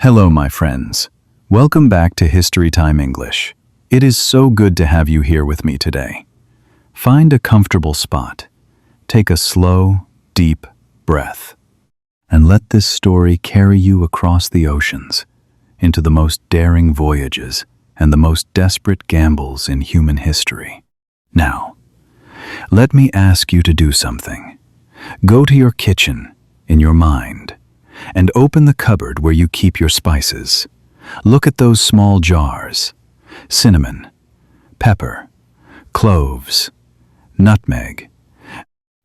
Hello, my friends. Welcome back to Historytime English. It is so good to have you here with me today. Find a comfortable spot. Take a slow, deep breath. And let this story carry you across the oceans, into the most daring voyages and the most desperate gambles in human history. Now, let me ask you to do something. Go to your kitchen, in your mind, and open the cupboard where you keep your spices. Look at those small jars. Cinnamon, pepper, cloves, nutmeg.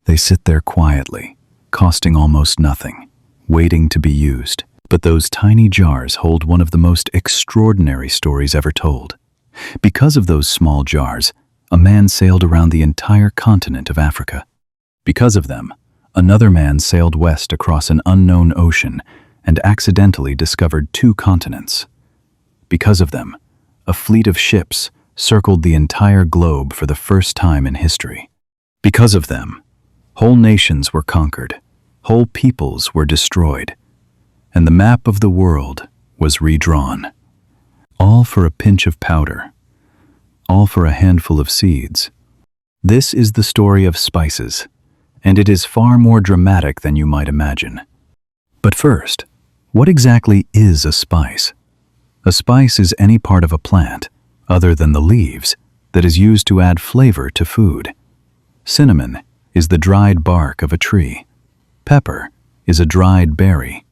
They sit there quietly, costing almost nothing, waiting to be used. But those tiny jars hold one of the most extraordinary stories ever told. Because of those small jars, a man sailed around the entire continent of Africa. Because of them, another man sailed west across an unknown ocean and accidentally discovered 2 continents. Because of them, a fleet of ships circled the entire globe for the first time in history. Because of them, whole nations were conquered, whole peoples were destroyed, and the map of the world was redrawn. All for a pinch of powder, all for a handful of seeds. This is the story of spices, and it is far more dramatic than you might imagine. But first, what exactly is a spice? A spice is any part of a plant, other than the leaves, that is used to add flavor to food. Cinnamon is the dried bark of a tree. Pepper is a dried berry.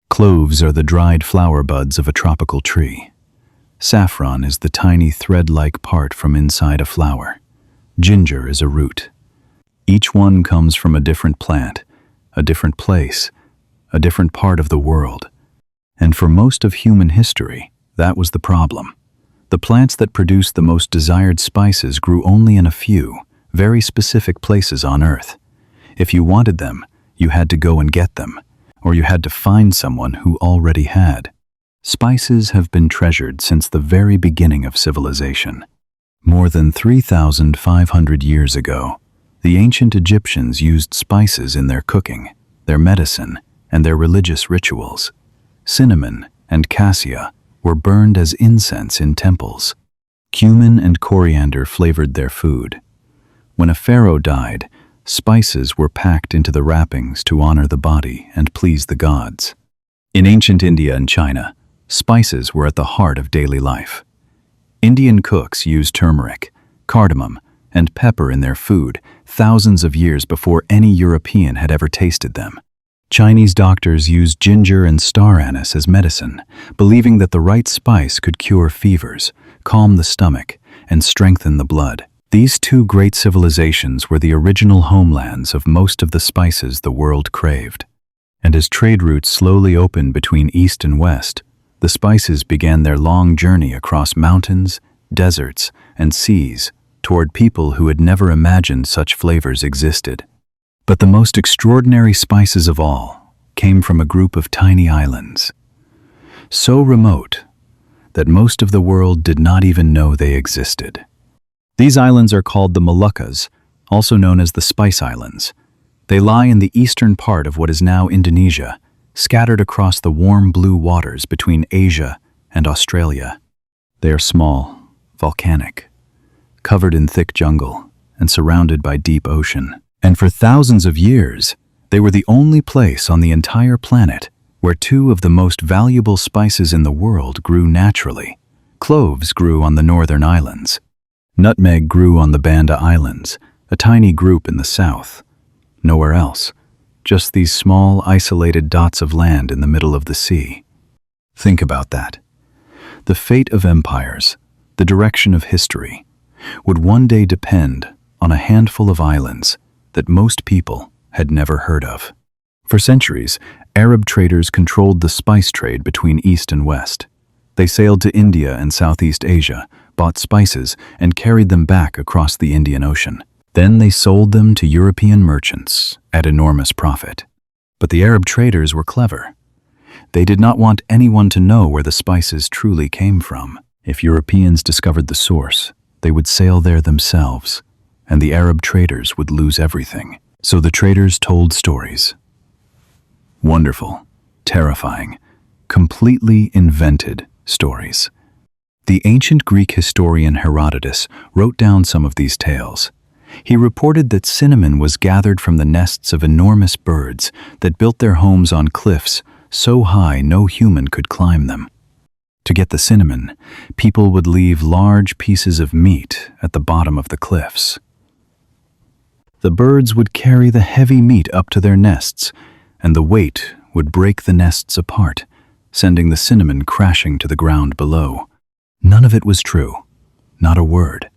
Cloves are the dried flower buds of a tropical tree. Saffron is the tiny thread-like part from inside a flower. Ginger is a root. Each one comes from a different plant, a different place, a different part of the world. And for most of human history, that was the problem. The plants that produced the most desired spices grew only in a few, very specific places on Earth. If you wanted them, you had to go and get them, or you had to find someone who already had. Spices have been treasured since the very beginning of civilization. More than 3,500 years ago, the ancient Egyptians used spices in their cooking, their medicine, and their religious rituals. Cinnamon and cassia were burned as incense in temples. Cumin and coriander flavored their food. When a pharaoh died, spices were packed into the wrappings to honor the body and please the gods. In ancient India and China, spices were at the heart of daily life. Indian cooks used turmeric, cardamom, and pepper in their food thousands of years before any European had ever tasted them. Chinese doctors used ginger and star anise as medicine, believing that the right spice could cure fevers, calm the stomach, and strengthen the blood. These 2 great civilizations were the original homelands of most of the spices the world craved. And as trade routes slowly opened between East and West, the spices began their long journey across mountains, deserts, and seas toward people who had never imagined such flavors existed. But the most extraordinary spices of all came from a group of tiny islands, so remote that most of the world did not even know they existed. These islands are called the Moluccas, also known as the Spice Islands. They lie in the eastern part of what is now Indonesia, scattered across the warm blue waters between Asia and Australia. They are small, volcanic, covered in thick jungle, and surrounded by deep ocean. And for thousands of years, they were the only place on the entire planet where 2 of the most valuable spices in the world grew naturally. Cloves grew on the northern islands. Nutmeg grew on the Banda Islands, a tiny group in the south. Nowhere else, just these small, isolated dots of land in the middle of the sea. Think about that. The fate of empires, the direction of history, would one day depend on a handful of islands that most people had never heard of. For centuries, Arab traders controlled the spice trade between East and West. They sailed to India and Southeast Asia, bought spices, and carried them back across the Indian Ocean. Then they sold them to European merchants at enormous profit. But the Arab traders were clever. They did not want anyone to know where the spices truly came from. If Europeans discovered the source, they would sail there themselves, and the Arab traders would lose everything. So the traders told stories. Wonderful, terrifying, completely invented stories. The ancient Greek historian Herodotus wrote down some of these tales. He reported that cinnamon was gathered from the nests of enormous birds that built their homes on cliffs so high no human could climb them. To get the cinnamon, people would leave large pieces of meat at the bottom of the cliffs. The birds would carry the heavy meat up to their nests, and the weight would break the nests apart, sending the cinnamon crashing to the ground below. None of it was true, not a word.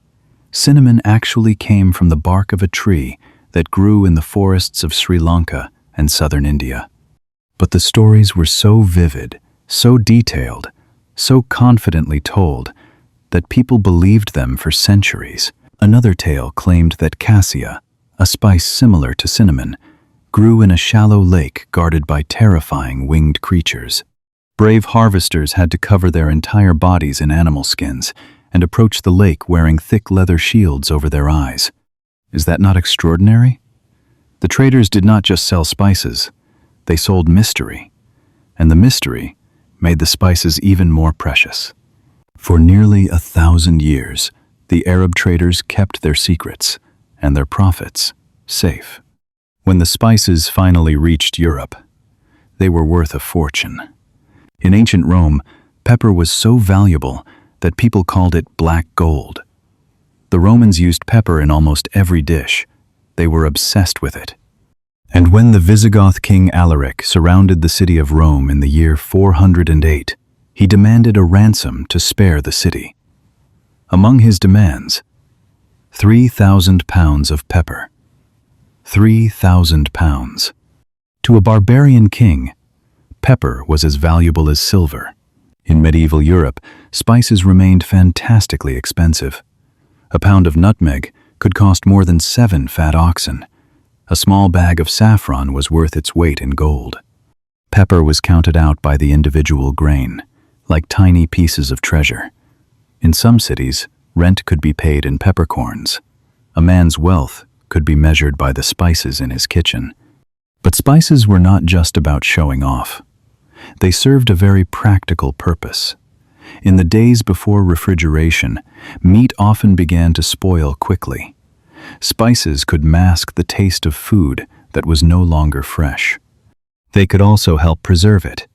Cinnamon actually came from the bark of a tree that grew in the forests of Sri Lanka and southern India. But the stories were so vivid, so detailed, so confidently told, that people believed them for centuries. Another tale claimed that cassia, a spice similar to cinnamon, grew in a shallow lake guarded by terrifying winged creatures. Brave harvesters had to cover their entire bodies in animal skins and approach the lake wearing thick leather shields over their eyes. Is that not extraordinary? The traders did not just sell spices, they sold mystery, and the mystery made the spices even more precious. For nearly 1,000 years, the Arab traders kept their secrets and their profits safe. When the spices finally reached Europe, they were worth a fortune. In ancient Rome, pepper was so valuable that people called it black gold. The Romans used pepper in almost every dish. They were obsessed with it. And when the Visigoth king Alaric surrounded the city of Rome in the year 408, he demanded a ransom to spare the city. Among his demands, 3,000 pounds of pepper. 3,000 pounds. To a barbarian king, pepper was as valuable as silver. In medieval Europe, spices remained fantastically expensive. A pound of nutmeg could cost more than 7 fat oxen. A small bag of saffron was worth its weight in gold. Pepper was counted out by the individual grain, like tiny pieces of treasure. In some cities, rent could be paid in peppercorns. A man's wealth could be measured by the spices in his kitchen. But spices were not just about showing off. They served a very practical purpose. In the days before refrigeration, meat often began to spoil quickly. Spices could mask the taste of food that was no longer fresh. They could also help preserve it.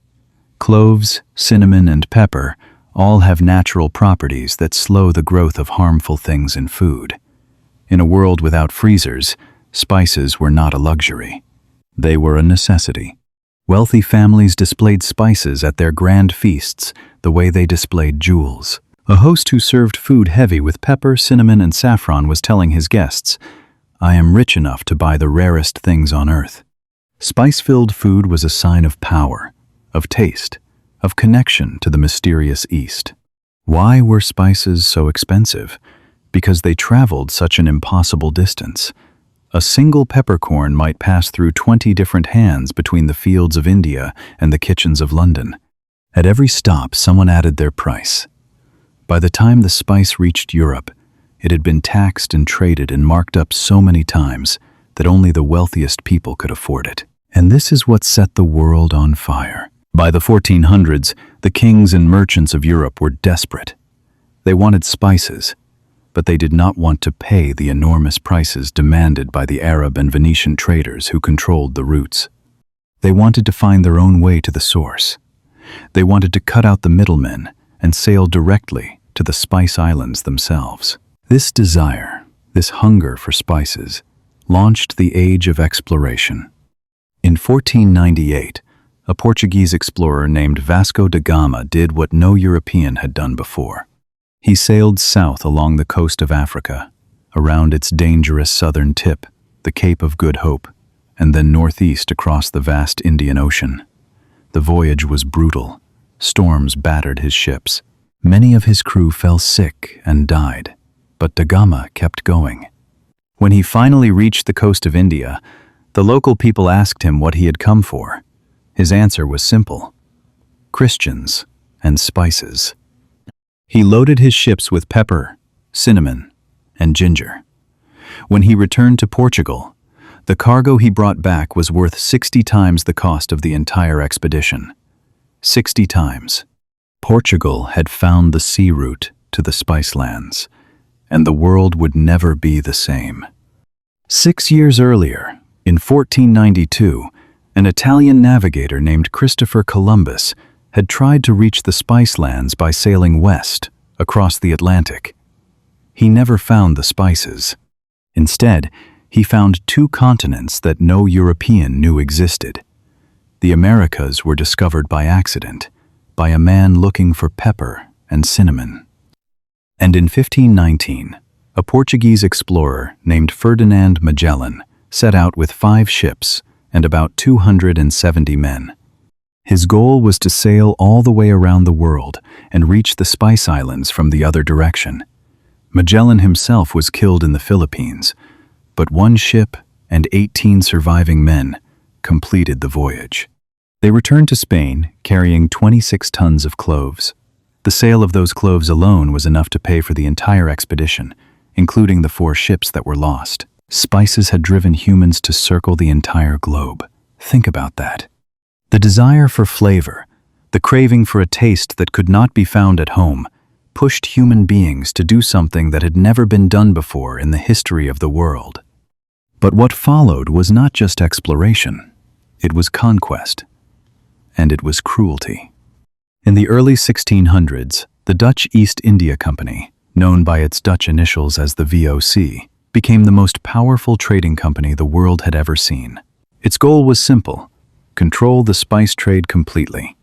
Cloves, cinnamon, and pepper all have natural properties that slow the growth of harmful things in food. In a world without freezers, spices were not a luxury. They were a necessity. Wealthy families displayed spices at their grand feasts the way they displayed jewels. A host who served food heavy with pepper, cinnamon, and saffron was telling his guests, "I am rich enough to buy the rarest things on earth." Spice-filled food was a sign of power, of taste, of connection to the mysterious East. Why were spices so expensive? Because they traveled such an impossible distance. A single peppercorn might pass through 20 different hands between the fields of India and the kitchens of London. At every stop, someone added their price. By the time the spice reached Europe, it had been taxed and traded and marked up so many times that only the wealthiest people could afford it. And this is what set the world on fire. By the 1400s, the kings and merchants of Europe were desperate. They wanted spices, but they did not want to pay the enormous prices demanded by the Arab and Venetian traders who controlled the routes. They wanted to find their own way to the source. They wanted to cut out the middlemen and sail directly to the Spice Islands themselves. This desire, this hunger for spices, launched the age of exploration. In 1498, a Portuguese explorer named Vasco da Gama did what no European had done before. He sailed south along the coast of Africa, around its dangerous southern tip, the Cape of Good Hope, and then northeast across the vast Indian Ocean. The voyage was brutal. Storms battered his ships. Many of his crew fell sick and died, but da Gama kept going. When he finally reached the coast of India, the local people asked him what he had come for. His answer was simple: Christians and spices. He loaded his ships with pepper, cinnamon, and ginger. When he returned to Portugal, the cargo he brought back was worth 60 times the cost of the entire expedition. 60 times. Portugal had found the sea route to the spice lands, and the world would never be the same. 6 years earlier, in 1492, an Italian navigator named Christopher Columbus had tried to reach the spice lands by sailing west, across the Atlantic. He never found the spices. Instead, he found 2 continents that no European knew existed. The Americas were discovered by accident, by a man looking for pepper and cinnamon. And in 1519, a Portuguese explorer named Ferdinand Magellan set out with 5 ships and about 270 men. His goal was to sail all the way around the world and reach the Spice Islands from the other direction. Magellan himself was killed in the Philippines, but 1 ship and 18 surviving men completed the voyage. They returned to Spain carrying 26 tons of cloves. The sale of those cloves alone was enough to pay for the entire expedition, including the 4 ships that were lost. Spices had driven humans to circle the entire globe. Think about that. The desire for flavor, the craving for a taste that could not be found at home, pushed human beings to do something that had never been done before in the history of the world. But what followed was not just exploration. It was conquest. And it was cruelty. In the early 1600s, the Dutch East India Company, known by its Dutch initials as the VOC, became the most powerful trading company the world had ever seen. Its goal was simple: control the spice trade completely.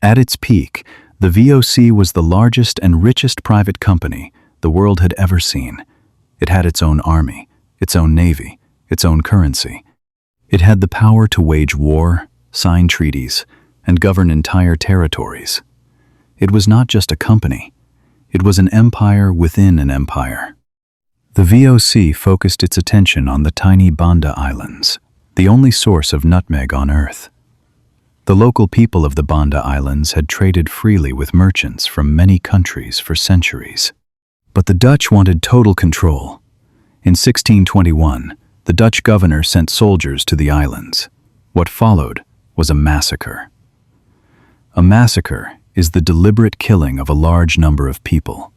At its peak, the VOC was the largest and richest private company the world had ever seen. It had its own army, its own navy, its own currency. It had the power to wage war, sign treaties, and govern entire territories. It was not just a company. It was an empire within an empire. The VOC focused its attention on the tiny Banda Islands, the only source of nutmeg on Earth. The local people of the Banda Islands had traded freely with merchants from many countries for centuries. But the Dutch wanted total control. In 1621, the Dutch governor sent soldiers to the islands. What followed was a massacre. A massacre is the deliberate killing of a large number of people.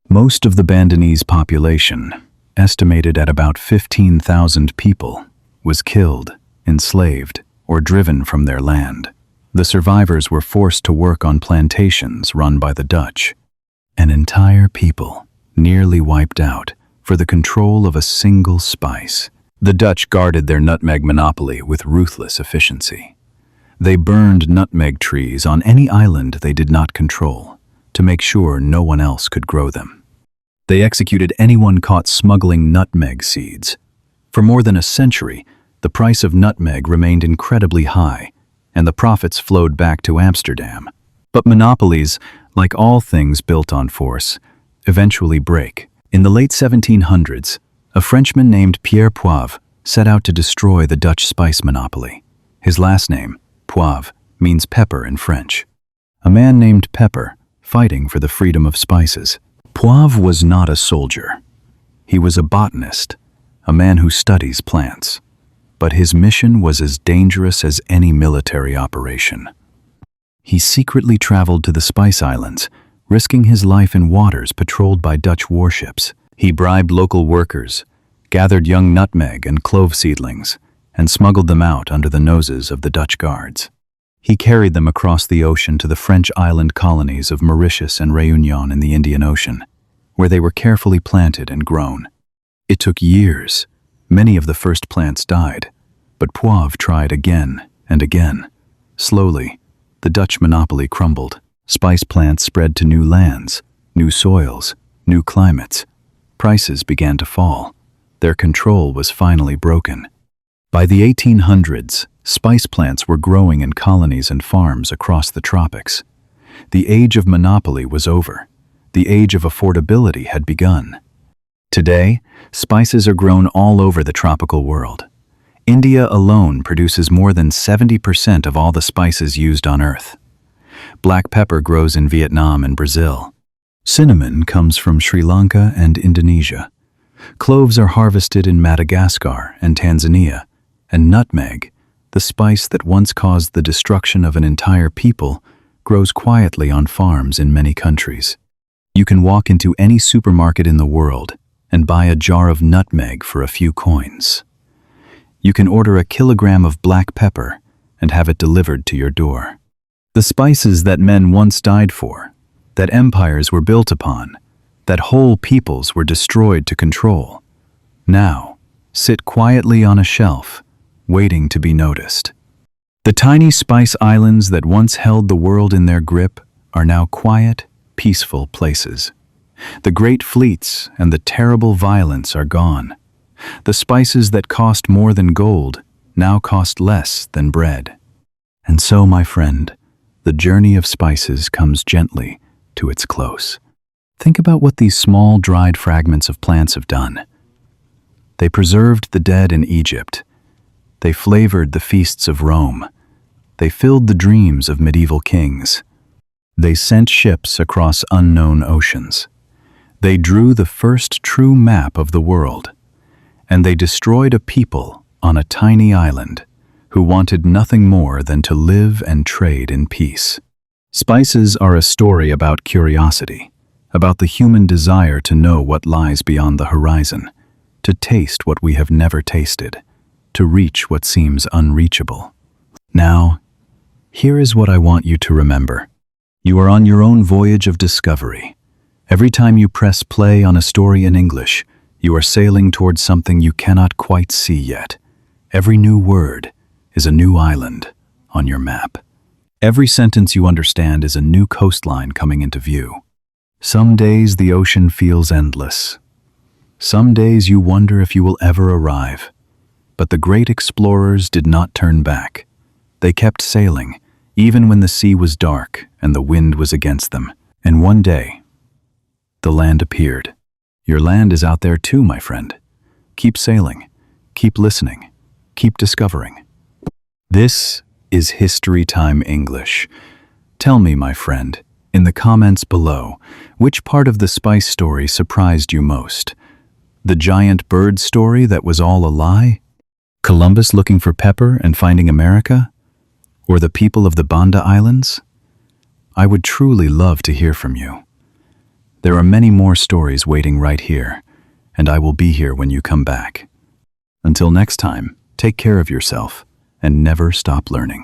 Most of the Bandanese population, estimated at about 15,000 people, was killed, enslaved, or driven from their land. The survivors were forced to work on plantations run by the Dutch. An entire people, nearly wiped out, for the control of a single spice. The Dutch guarded their nutmeg monopoly with ruthless efficiency. They burned nutmeg trees on any island they did not control, to make sure no one else could grow them. They executed anyone caught smuggling nutmeg seeds. For more than a century, the price of nutmeg remained incredibly high, and the profits flowed back to Amsterdam. But monopolies, like all things built on force, eventually break. In the late 1700s, a Frenchman named Pierre Poivre set out to destroy the Dutch spice monopoly. His last name, Poivre, means pepper in French. A man named Pepper, fighting for the freedom of spices. Poivre was not a soldier. He was a botanist, a man who studies plants. But his mission was as dangerous as any military operation. He secretly traveled to the Spice Islands, risking his life in waters patrolled by Dutch warships. He bribed local workers, gathered young nutmeg and clove seedlings, and smuggled them out under the noses of the Dutch guards. He carried them across the ocean to the French island colonies of Mauritius and Réunion in the Indian Ocean, where they were carefully planted and grown. It took years. Many of the first plants died, but Poivre tried again and again. Slowly, the Dutch monopoly crumbled. Spice plants spread to new lands, new soils, new climates. Prices began to fall. Their control was finally broken. By the 1800s, spice plants were growing in colonies and farms across the tropics. The age of monopoly was over. The age of affordability had begun. Today, spices are grown all over the tropical world. India alone produces more than 70% of all the spices used on Earth. Black pepper grows in Vietnam and Brazil. Cinnamon comes from Sri Lanka and Indonesia. Cloves are harvested in Madagascar and Tanzania, and nutmeg, the spice that once caused the destruction of an entire people, grows quietly on farms in many countries. You can walk into any supermarket in the world and buy a jar of nutmeg for a few coins. You can order a kilogram of black pepper and have it delivered to your door. The spices that men once died for, that empires were built upon, that whole peoples were destroyed to control, now sit quietly on a shelf, waiting to be noticed. The tiny spice islands that once held the world in their grip are now quiet, peaceful places. The great fleets and the terrible violence are gone. The spices that cost more than gold now cost less than bread. And so, my friend, the journey of spices comes gently to its close. Think about what these small, dried fragments of plants have done. They preserved the dead in Egypt. They flavored the feasts of Rome. They filled the dreams of medieval kings. They sent ships across unknown oceans. They drew the first true map of the world. And they destroyed a people on a tiny island who wanted nothing more than to live and trade in peace. Spices are a story about curiosity, about the human desire to know what lies beyond the horizon, to taste what we have never tasted, to reach what seems unreachable. Now, here is what I want you to remember. You are on your own voyage of discovery. Every time you press play on a story in English, you are sailing towards something you cannot quite see yet. Every new word is a new island on your map. Every sentence you understand is a new coastline coming into view. Some days the ocean feels endless. Some days you wonder if you will ever arrive. But the great explorers did not turn back. They kept sailing, even when the sea was dark and the wind was against them. And one day, the land appeared. Your land is out there too, my friend. Keep sailing, keep listening, keep discovering. This is Historytime English. Tell me, my friend, in the comments below, which part of the spice story surprised you most? The giant bird story that was all a lie? Columbus looking for pepper and finding America? Or the people of the Banda Islands? I would truly love to hear from you. There are many more stories waiting right here, and I will be here when you come back. Until next time, take care of yourself and never stop learning.